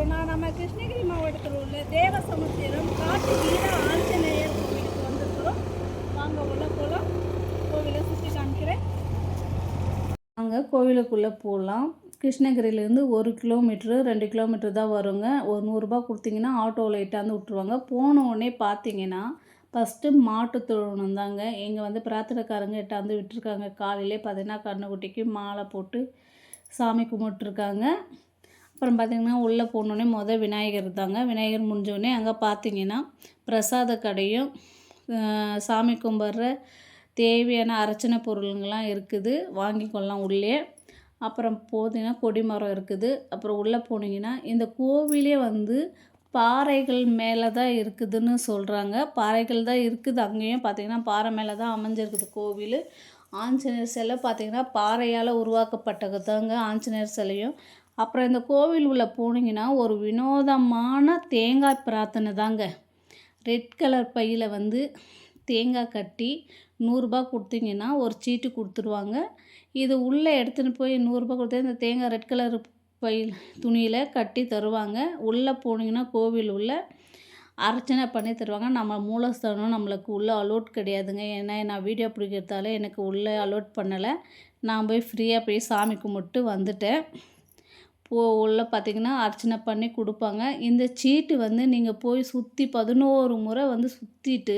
நம்ம கிருஷ்ணகிரி மாவட்டத்தில் உள்ள தேவசமுத்திரம் காட்டு வீர ஆஞ்சநேயர் கோவிலுக்கு வந்திருக்கிறோம். வாங்க உள்ள போகலாம். கோவிலை சுற்றி காமிக்கிறேன். அங்கே கோவிலுக்குள்ளே போகலாம். கிருஷ்ணகிரியிலேருந்து 1 கிலோமீட்ரு 2 கிலோமீட்டர் தான் வருங்க. ஒரு 100 கொடுத்தீங்கன்னா ஆட்டோவில் இட்டாந்து விட்ருவாங்க. போன உடனே பார்த்தீங்கன்னா ஃபஸ்ட்டு மாட்டு தொழுவம் தாங்க. இங்கே வந்து பிரார்த்தனைக்காரங்க இட்டாந்து விட்டுருக்காங்க. காலையிலே பார்த்தீங்கன்னா கன்றுக்குட்டிக்கு மாலை போட்டு சாமி கும்பிட்டுருக்காங்க. அப்புறம் பார்த்திங்கன்னா உள்ளே போனோடனே விநாயகர் தாங்க. விநாயகர் முடிஞ்சோடனே அங்கே பார்த்திங்கன்னா பிரசாத கடையும் சாமி கும்பிட்ற தேவையான அர்ச்சனை பொருளுங்கள்லாம் இருக்குது, வாங்கிக்கொள்ளலாம் உள்ளே. அப்புறம் போனீங்கன்னா கொடிமரம் இருக்குது. அப்புறம் உள்ளே போனீங்கன்னா இந்த கோவிலே வந்து பாறைகள் மேலே தான் இருக்குதுன்னு சொல்கிறாங்க. பாறைகள் தான் இருக்குது. அங்கேயும் பார்த்திங்கன்னா பாறை மேலே தான் அமைஞ்சிருக்குது கோவில். ஆஞ்சநேயர் சிலை பார்த்திங்கன்னா பாறையால் உருவாக்கப்பட்டது தாங்க ஆஞ்சநேயர் சிலையும். அப்புறம் இந்த கோவில் உள்ளே போனீங்கன்னா ஒரு வினோதமான தேங்காய் பிரார்த்தனை தாங்க. ரெட் கலர் பையில் வந்து தேங்காய் கட்டி 100 கொடுத்தீங்கன்னா ஒரு சீட்டு கொடுத்துருவாங்க. இது உள்ளே எடுத்துகிட்டு போய் 100 கொடுத்தா இந்த தேங்காய் ரெட் கலர் பை துணியில் கட்டி தருவாங்க. உள்ளே போனீங்கன்னா கோவில் உள்ள அர்ச்சனை பண்ணி தருவாங்க. நம்ம மூலஸ்தானம் நம்மளுக்கு உள்ளே அலோட் கிடையாதுங்க. ஏன்னா நான் வீடியோ பிடிக்கிறதால எனக்கு உள்ளே அலோட் பண்ணலை. நான் போய் ஃப்ரீயாக போய் சாமி கும்பிட்டு வந்துட்டேன். உள்ளே பார்த்திங்கன்னா அர்ச்சனை பண்ணி கொடுப்பாங்க. இந்த சீட்டு வந்து நீங்கள் போய் சுற்றி 11 முறை வந்து சுற்றிட்டு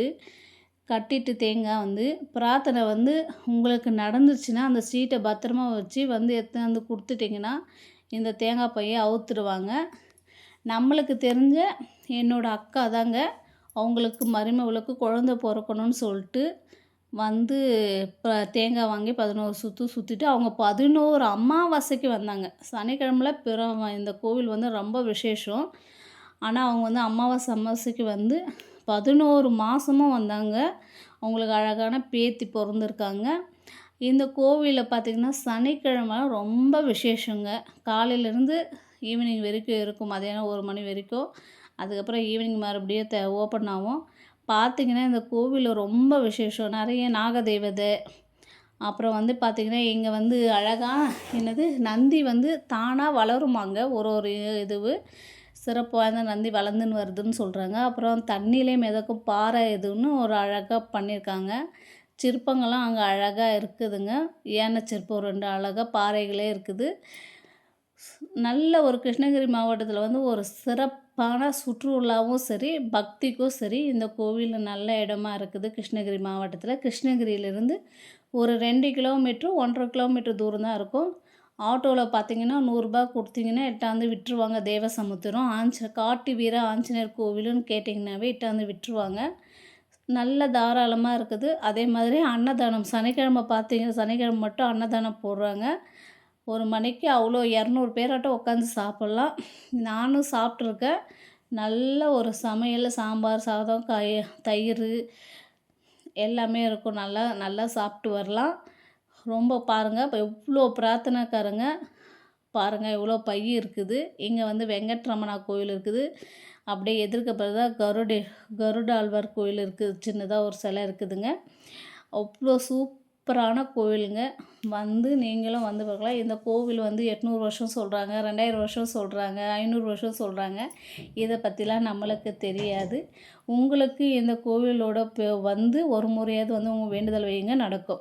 கட்டிட்டு தேங்காய் வந்து பிரார்த்தனை வந்து உங்களுக்கு நடந்துச்சுன்னா அந்த சீட்டை பத்திரமா வச்சு வந்து எடுத்துன்னு கொடுத்துட்டிங்கன்னா இந்த தேங்காய் பையை அவுத்துடுவாங்க. நம்மளுக்கு தெரிஞ்ச என்னோடய அக்கா தாங்க, அவங்களுக்கு மருமகளுக்கு குழந்த பிறக்கணும்னு சொல்லிட்டு வந்து தேங்காய் வாங்கி 11 சுற்று சுற்றிட்டு அவங்க 11 அமாவாசைக்கு வந்தாங்க. சனிக்கிழமைல இந்த கோவில் வந்து ரொம்ப விசேஷம். ஆனால் அவங்க வந்து அமாவாசைக்கு வந்து 11 மாதமும் வந்தாங்க. அவங்களுக்கு அழகான பேத்தி பிறந்திருக்காங்க. இந்த கோவிலில் பார்த்திங்கன்னா சனிக்கிழமை ரொம்ப விசேஷங்க. காலையிலேருந்து ஈவினிங் வரைக்கும் இருக்கும், மதியானம் 1 மணி வரைக்கும். அதுக்கப்புறம் ஈவினிங் மறுபடியும் ஓப்பன் ஆகும். பார்த்திங்கன்னா இந்த கோவிலில் ரொம்ப விசேஷம். நிறைய நாகதேவதை, அப்புறம் வந்து பார்த்திங்கன்னா இங்கே வந்து அழகாக நந்தி வந்து தானாக வளருமாங்க. ஒரு இதுவு சிறப்பு வாய்ந்த நந்தி வளர்ந்துன்னு வருதுன்னு சொல்கிறாங்க. அப்புறம் தண்ணியிலே மிதக்கும் பாறை எதுன்னு ஒரு அழகாக பண்ணியிருக்காங்க. சிற்பங்கள்லாம் அங்கே அழகாக இருக்குதுங்க. யானை சிற்பம் 2 அழகாக பாறைகளே இருக்குது. நல்ல ஒரு கிருஷ்ணகிரி மாவட்டத்தில் வந்து ஒரு சிறப்பான சுற்றுலாவும் சரி, பக்திக்கும் சரி இந்த கோவில் நல்ல இடமா இருக்குது. கிருஷ்ணகிரி மாவட்டத்தில் கிருஷ்ணகிரியிலேருந்து ஒரு 2 கிலோமீட்ரு 1.5 கிலோமீட்டர் தூரம் தான் இருக்கும். ஆட்டோவில் பார்த்திங்கன்னா 100 கொடுத்தீங்கன்னா இட்டாந்து விட்டுருவாங்க. தேவசமுத்திரம் காட்டு வீர ஆஞ்சநேயர் கோவிலுன்னு கேட்டிங்கனாவே இட்டாந்து விட்டுருவாங்க. நல்ல தாராளமாக இருக்குது. அதே மாதிரி அன்னதானம் சனிக்கிழமை மட்டும் அன்னதானம் போடுறாங்க. 1 மணிக்கு அவ்வளோ 200 பேராட்டம் உட்காந்து சாப்பிட்லாம். நானும் சாப்பிட்ருக்கேன். நல்ல ஒரு சமையல், சாம்பார் சாதம், தயிர் எல்லாமே இருக்கும். நல்லா சாப்பிட்டு வரலாம். ரொம்ப பாருங்கள், இப்போ எவ்வளோ பிரார்த்தனைக்காரங்க பாருங்கள், எவ்வளோ பை இருக்குது. இங்கே வந்து வெங்கட்ரமணா கோயில் இருக்குது. அப்படியே எதிர்க்க பார்த்தா கருடாழ்வார் கோயில் இருக்குது. சின்னதாக ஒரு சிலை இருக்குதுங்க. அவ்வளோ சூப்பரான கோவிலுங்க. நீங்களும் வந்து பார்க்கலாம். இந்த கோவில் வந்து 800 வருஷம் சொல்கிறாங்க, 2000 வருஷம் சொல்கிறாங்க, 500 வருஷம் சொல்கிறாங்க. இதை பற்றிலாம் நம்மளுக்கு தெரியாது. உங்களுக்கு இந்த கோவிலோட வந்து ஒரு முறையாவது வந்து உங்கள் வேண்டுதல் வைங்க, நடக்கும்.